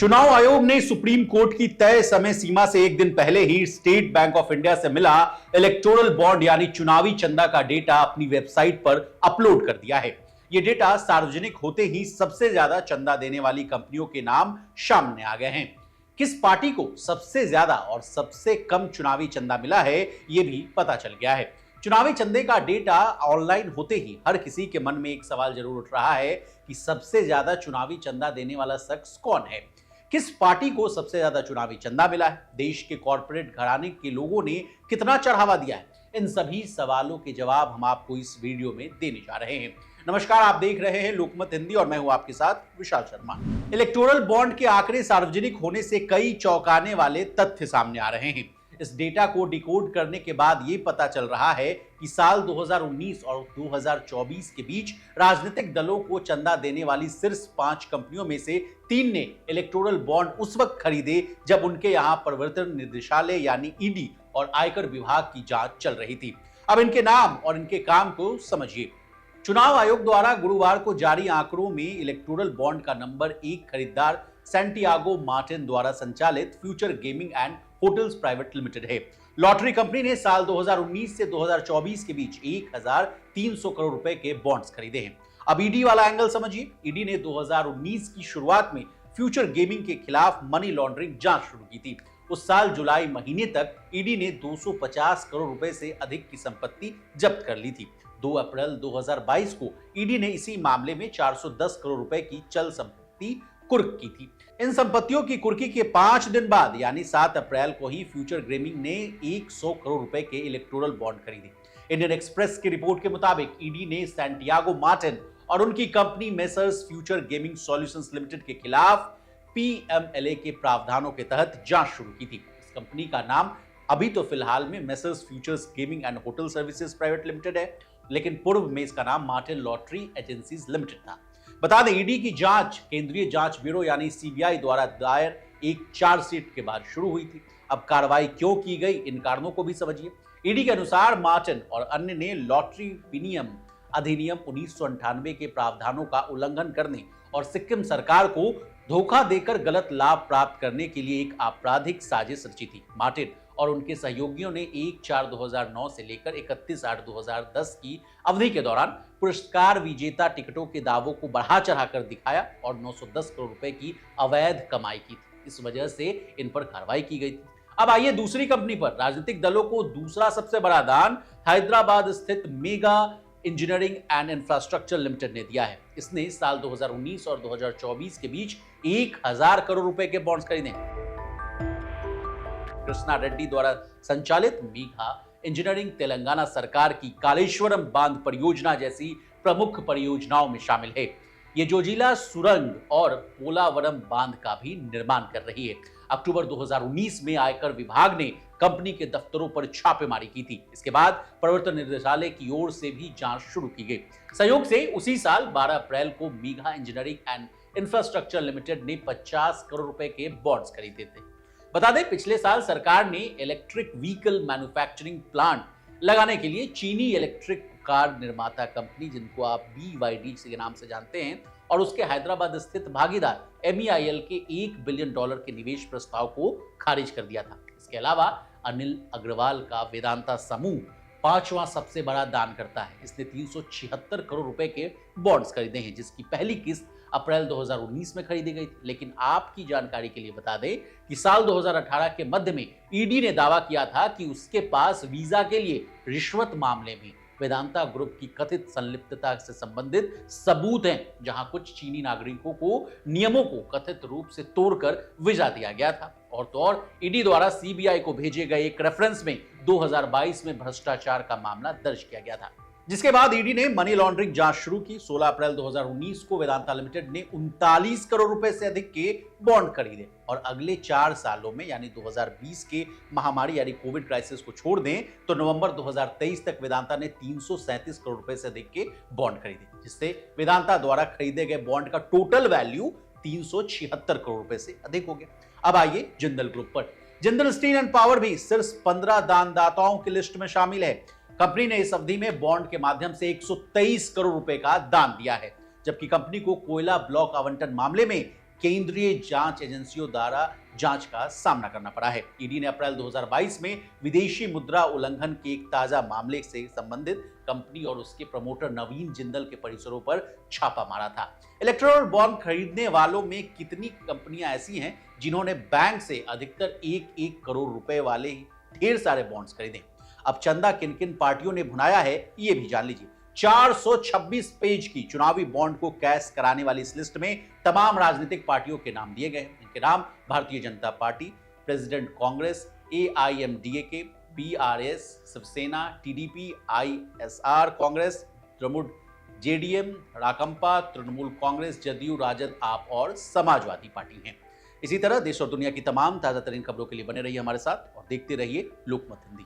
चुनाव आयोग ने सुप्रीम कोर्ट की तय समय सीमा से एक दिन पहले ही स्टेट बैंक ऑफ इंडिया से मिला इलेक्टोरल बॉन्ड यानी चुनावी चंदा का डेटा अपनी वेबसाइट पर अपलोड कर दिया है। यह डेटा सार्वजनिक होते ही सबसे ज्यादा चंदा देने वाली कंपनियों के नाम सामने आ गए हैं। किस पार्टी को सबसे ज्यादा और सबसे कम चुनावी चंदा मिला है, यह भी पता चल गया है। चुनावी चंदे का डेटा ऑनलाइन होते ही हर किसी के मन में एक सवाल जरूर उठ रहा है कि सबसे ज्यादा चुनावी चंदा देने वाला शख्स कौन है, किस पार्टी को सबसे ज्यादा चुनावी चंदा मिला है, देश के कॉर्पोरेट घराने के लोगों ने कितना चढ़ावा दिया है। इन सभी सवालों के जवाब हम आपको इस वीडियो में देने जा रहे हैं। नमस्कार, आप देख रहे हैं लोकमत हिंदी और मैं हूं आपके साथ विशाल शर्मा। इलेक्टोरल बॉन्ड के आंकड़े सार्वजनिक होने से कई चौंकाने वाले तथ्य सामने आ रहे हैं। इस डेटा को डिकोड करने के बाद यह पता चल रहा है कि साल 2019 और 2024 के बीच राजनीतिक दलों को चंदा देने वाली सिर्फ 5 कंपनियों में से 3 ने इलेक्टोरल बॉन्ड उस वक्त खरीदे जब उनके यहां प्रवर्तन निदेशालय यानी ईडी और आयकर विभाग की जांच चल रही थी। अब इनके नाम और इनके काम को समझिए। चुनाव आयोग द्वारा गुरुवार को जारी आंकड़ों में इलेक्टोरल बॉन्ड का नंबर 1 खरीदार सैंटियागो मार्टिन द्वारा संचालित future gaming and hotels private limited है। लॉटरी कंपनी ने साल 2019 से 2024 के बीच 1300 करोड़ रुपए के बॉन्ड्स खरीदे हैं। अब ईडी वाला एंगल समझिए। ईडी ने 2019 की शुरुआत में फ्यूचर गेमिंग के खिलाफ मनी लॉन्ड्रिंग जांच शुरू की थी। उस साल जुलाई महीने तक ईडी ने 250 करोड़ रुपए से अधिक की संपत्ति जब्त कर ली थी। 2 अप्रैल 2022 को ईडी ने इसी मामले में 410 करोड़ रुपए की चल संपत्ति कुर्क की थी। इन संपत्तियों की कुर्की के 5 दिन बाद यानी 7 अप्रैल को ही फ्यूचर गेमिंग ने 100 करोड़ रुपए के इलेक्टोरल बॉन्ड खरीदे। इंडियन एक्सप्रेस की रिपोर्ट के मुताबिक ईडी ने सैंटियागो मार्टिन और उनकी company messrs future gaming solutions limited के खिलाफ पीएमएलए के प्रावधानों के तहत जांच शुरू की थी। इस कंपनी का नाम अभी तो फिलहाल में messrs futures gaming and hotel services private limited है, लेकिन पूर्व में इसका नाम मार्टिन लॉटरी एजेंसीज लिमिटेड था। बता दें, ईडी की जांच केंद्रीय जांच ब्यूरो यानी सीबीआई द्वारा दायर एक चार्जशीट के बाद शुरू हुई थी। अब कार्रवाई क्यों की गई, इन कारणों को भी समझिए। ईडी के अनुसार मार्टिन और अन्य ने लॉटरी विनियम अधिनियम 1998 के प्रावधानों का उल्लंघन करने और सिक्किम सरकार को धोखा देकर गलत लाभ प्राप्त करने के लिए एक आपराधिक साजिश रची थी। मार्टिन और उनके सहयोगियों ने 1/4/2009 से लेकर 31/8/2010 की अवधि के दौरान पुरस्कार विजेता टिकटों के दावों को बढ़ा चढ़ाकर दिखाया और 910 करोड़ रुपए की अवैध कमाई की थी। इस वजह से इन पर कार्रवाई की गई थी। अब आइए दूसरी कंपनी पर। राजनीतिक दलों को दूसरा सबसे बड़ा दान हैदराबाद स्थित mega engineering and infrastructure limited ने दिया है। इसने साल 2019 और 2024 के बीच 1000 करोड़ रुपए के बॉन्ड्स खरीदे। कृष्णा रेड्डी द्वारा संचालित मेगा इंजीनियरिंग तेलंगाना सरकार की कालेश्वरम बांध परियोजना जैसी प्रमुख परियोजनाओं में शामिल है। ये जोजिला सुरंग और पोलावरम बांध का भी निर्माण कर रही है। अक्टूबर 2019 में आयकर विभाग ने कंपनी के दफ्तरों पर छापेमारी की थी। इसके बाद प्रवर्तन निदेशालय की ओर से भी जांच शुरू की गई। संयोग से उसी साल 12 अप्रैल को mega engineering and infrastructure limited ने 50 करोड़ रुपए के बॉन्ड्स खरीदे थे। बता दें, पिछले साल सरकार ने इलेक्ट्रिक व्हीकल मैन्युफैक्चरिंग प्लांट लगाने के लिए चीनी इलेक्ट्रिक कार निर्माता कंपनी, जिनको आप BYD के नाम से जानते हैं, और उसके हैदराबाद स्थित भागीदार MEIL के $1 बिलियन के निवेश प्रस्ताव को खारिज कर दिया था। इसके अलावा अनिल अग्रवाल का वेदांता समूह 5वां सबसे बड़ा दान करता है। इसने 376 करोड़ रुपए के बॉन्ड्स खरीदे हैं, जिसकी पहली किस्त अप्रैल 2019 में खरीदी गई थी। लेकिन आपकी जानकारी के लिए बता दें कि साल 2018 के मध्य में ईडी ने दावा किया था कि उसके पास वीजा के लिए रिश्वत मामले में वेदांता ग्रुप की कथित संलिप्तता से संबंधित सबूत हैं, जहां कुछ चीनी नागरिकों को नियमों को कथित रूप से तोड़कर वीजा दिया गया था। और तो और ईडी द्वारा सीबीआई को भेजे गए एक रेफरेंस में 2022 में भ्रष्टाचार का मामला दर्ज किया गया था, जिसके बाद ईडी ने मनी लॉन्ड्रिंग जांच शुरू की। 16 अप्रैल 2019 को वेदांता लिमिटेड ने 39 करोड़ रुपए से अधिक के बॉन्ड खरीदे और अगले 4 सालों में यानी 2020 के महामारी यानी कोविड क्राइसिस को छोड़ दें तो नवंबर 2023 तक वेदांता ने 337 करोड़ रुपए से अधिक के बॉन्ड खरीदे, जिससे वेदांता द्वारा खरीदे गए बॉन्ड का टोटल वैल्यू 376 करोड़ रुपए से अधिक हो गया। अब आइए जिंदल ग्रुप पर। जिंदल स्टील एंड पावर भी सिर्फ 15 दानदाताओं की लिस्ट में शामिल है। कंपनी ने इस अवधि में बॉन्ड के माध्यम से 123 करोड़ रुपए का दान दिया है, जबकि कंपनी को कोयला ब्लॉक आवंटन मामले में केंद्रीय जांच एजेंसियों द्वारा जांच का सामना करना पड़ा है। ईडी ने अप्रैल 2022 में विदेशी मुद्रा उल्लंघन के एक ताजा मामले से संबंधित कंपनी और उसके प्रमोटर नवीन जिंदल के परिसरों पर छापा मारा था। इलेक्टोरल बॉन्ड खरीदने वालों में कितनी कंपनियां ऐसी हैं जिन्होंने बैंक से अधिकतर 1-1 करोड़ रुपए वाले ढेर सारे बॉन्ड्स खरीदे? अब चंदा किन किन पार्टियों ने भुनाया है ये भी जान लीजिए। 426 पेज की चुनावी बॉन्ड को कैश कराने वाली इस लिस्ट में तमाम राजनीतिक पार्टियों के नाम दिए गए हैं। इनके नाम Bharatiya Janata party, president Congress, AIMDK, BRS, Shivsena, TDP, ISR Congress, Trinamool, JDM, Rakampa, Trinamool Congress, JDU, RJD, AAP और समाजवादी पार्टी हैं। इसी तरह देश और दुनिया की तमाम ताजा तरीन खबरों के लिए बने रहिए हमारे साथ और देखते रहिए लोकमत हिंदी।